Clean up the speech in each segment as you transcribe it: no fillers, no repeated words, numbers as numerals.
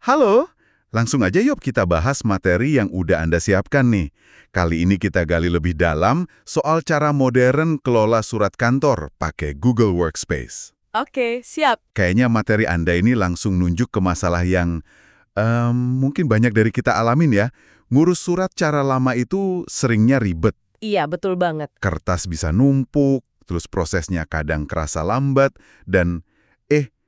Halo, langsung aja yuk kita bahas materi yang udah Anda siapkan nih. Kali ini kita gali lebih dalam soal cara modern kelola surat kantor pakai Google Workspace. Oke, siap. Kayaknya materi Anda ini langsung nunjuk ke masalah yang mungkin banyak dari kita alamin ya. Ngurus surat cara lama itu seringnya ribet. Iya, betul banget. Kertas bisa numpuk, terus prosesnya kadang kerasa lambat, dan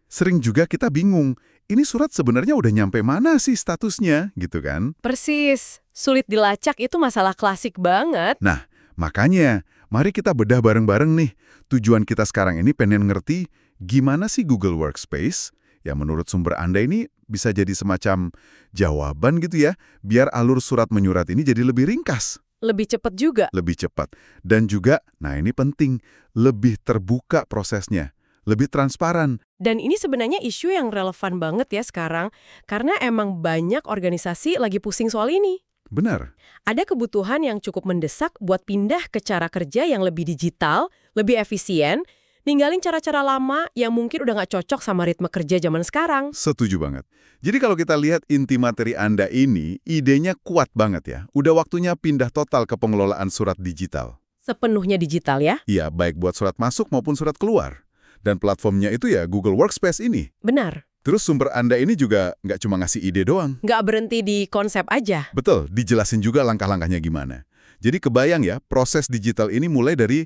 sering juga kita bingung, ini surat sebenarnya udah nyampe mana sih statusnya, gitu kan? Persis. Sulit dilacak itu masalah klasik banget. Nah, makanya, mari kita bedah bareng-bareng nih. Tujuan kita sekarang ini pengen ngerti gimana sih Google Workspace, yang menurut sumber Anda ini bisa jadi semacam jawaban gitu ya, biar alur surat menyurat ini jadi lebih ringkas. Lebih cepat juga. Lebih cepat. Dan juga, nah ini penting, lebih terbuka prosesnya. Lebih transparan. Dan ini sebenarnya isu yang relevan banget ya sekarang, karena emang banyak organisasi lagi pusing soal ini. Benar. Ada kebutuhan yang cukup mendesak buat pindah ke cara kerja yang lebih digital, lebih efisien, ninggalin cara-cara lama yang mungkin udah nggak cocok sama ritme kerja zaman sekarang. Setuju banget. Jadi kalau kita lihat inti materi Anda ini, idenya kuat banget ya. Udah waktunya pindah total ke pengelolaan surat digital. Sepenuhnya digital ya? Iya, baik buat surat masuk maupun surat keluar. Dan platformnya itu ya Google Workspace ini. Benar. Terus sumber Anda ini juga nggak cuma ngasih ide doang. Nggak berhenti di konsep aja. Betul, dijelasin juga langkah-langkahnya gimana. Jadi kebayang ya, proses digital ini mulai dari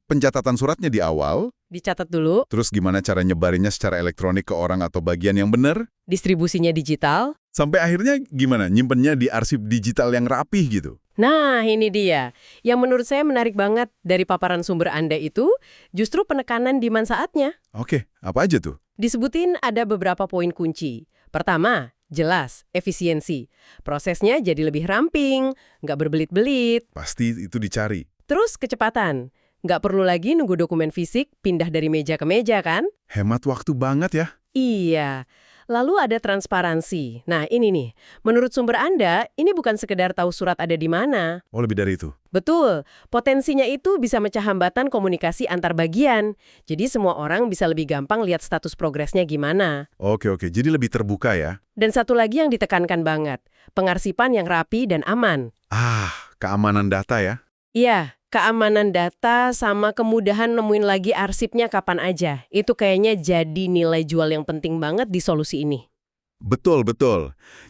pencatatan suratnya di awal, Dicatat dulu, terus gimana cara nyebarinnya secara elektronik ke orang atau bagian yang benar, distribusinya digital. sampai akhirnya gimana nyimpennya di arsip digital yang rapih gitu. Nah, ini dia. Yang menurut saya menarik banget dari paparan sumber Anda itu, justru penekanan di manfaatnya. Oke, apa aja tuh? Disebutin ada beberapa poin kunci. Pertama, jelas, efisiensi. Prosesnya jadi lebih ramping, nggak berbelit-belit. Pasti itu dicari. Terus kecepatan. Nggak perlu lagi nunggu dokumen fisik pindah dari meja ke meja, kan? Hemat waktu banget ya. Iya. Lalu ada transparansi. Nah, ini nih. Menurut sumber Anda, ini bukan sekedar tahu surat ada di mana. Oh, lebih dari itu. Betul. Potensinya itu bisa mecah hambatan komunikasi antar bagian. Jadi semua orang bisa lebih gampang lihat status progresnya gimana. Oke, jadi lebih terbuka ya. Dan satu lagi yang ditekankan banget, pengarsipan yang rapi dan aman. Keamanan data ya. Iya, keamanan data sama kemudahan nemuin lagi arsipnya kapan aja. Itu kayaknya jadi nilai jual yang penting banget di solusi ini. Betul.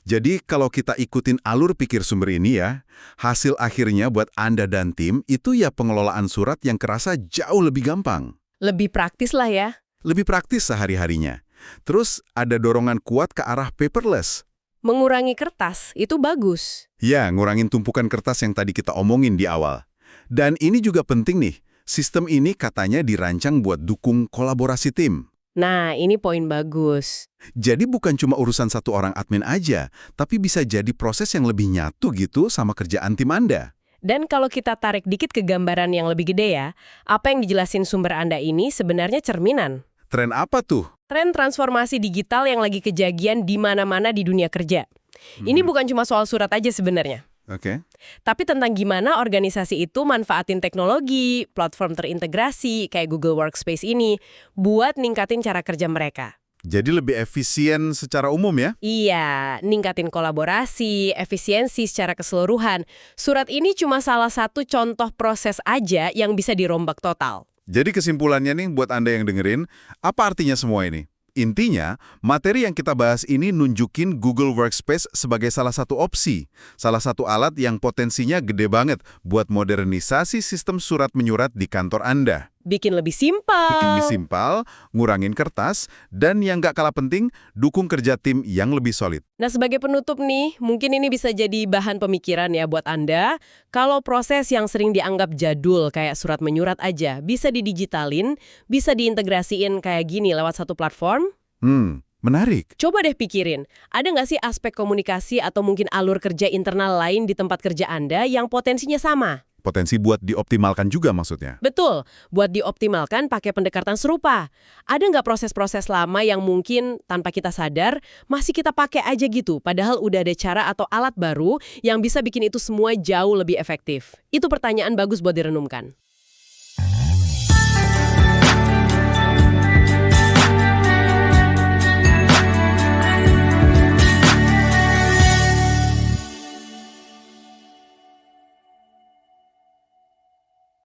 Jadi kalau kita ikutin alur pikir sumber ini ya, hasil akhirnya buat Anda dan tim itu ya pengelolaan surat yang kerasa jauh lebih gampang. Lebih praktis lah ya. Lebih praktis sehari-harinya. Terus ada dorongan kuat ke arah paperless. Mengurangi kertas itu bagus. Ya, ngurangin tumpukan kertas yang tadi kita omongin di awal. Dan ini juga penting nih, sistem ini katanya dirancang buat dukung kolaborasi tim. Nah, ini poin bagus. Jadi bukan cuma urusan satu orang admin aja, tapi bisa jadi proses yang lebih nyatu gitu sama kerjaan tim Anda. Dan kalau kita tarik dikit ke gambaran yang lebih gede ya, apa yang dijelasin sumber Anda ini sebenarnya cerminan. Tren apa tuh? Tren transformasi digital yang lagi kejadian di mana-mana di dunia kerja. Ini bukan cuma soal surat aja sebenarnya. Oke. Tapi tentang gimana organisasi itu manfaatin teknologi, platform terintegrasi kayak Google Workspace ini buat ningkatin cara kerja mereka. Jadi lebih efisien secara umum ya? Iya, ningkatin kolaborasi, efisiensi secara keseluruhan. Surat ini cuma salah satu contoh proses aja yang bisa dirombak total. Jadi kesimpulannya nih buat Anda yang dengerin, apa artinya semua ini? Intinya, materi yang kita bahas ini nunjukin Google Workspace sebagai salah satu opsi, salah satu alat yang potensinya gede banget buat modernisasi sistem surat menyurat di kantor Anda. Bikin lebih simpel. Bikin lebih simpel, ngurangin kertas, dan yang nggak kalah penting, dukung kerja tim yang lebih solid. Nah, sebagai penutup nih, mungkin ini bisa jadi bahan pemikiran ya buat Anda. Kalau proses yang sering dianggap jadul kayak surat menyurat aja, bisa didigitalin, bisa diintegrasiin kayak gini lewat satu platform. Menarik. Coba deh pikirin, ada nggak sih aspek komunikasi atau mungkin alur kerja internal lain di tempat kerja Anda yang potensinya sama? Potensi buat dioptimalkan juga maksudnya. Betul, buat dioptimalkan pakai pendekatan serupa. Ada nggak proses-proses lama yang mungkin tanpa kita sadar masih kita pakai aja gitu, padahal udah ada cara atau alat baru yang bisa bikin itu semua jauh lebih efektif? Itu pertanyaan bagus buat direnungkan.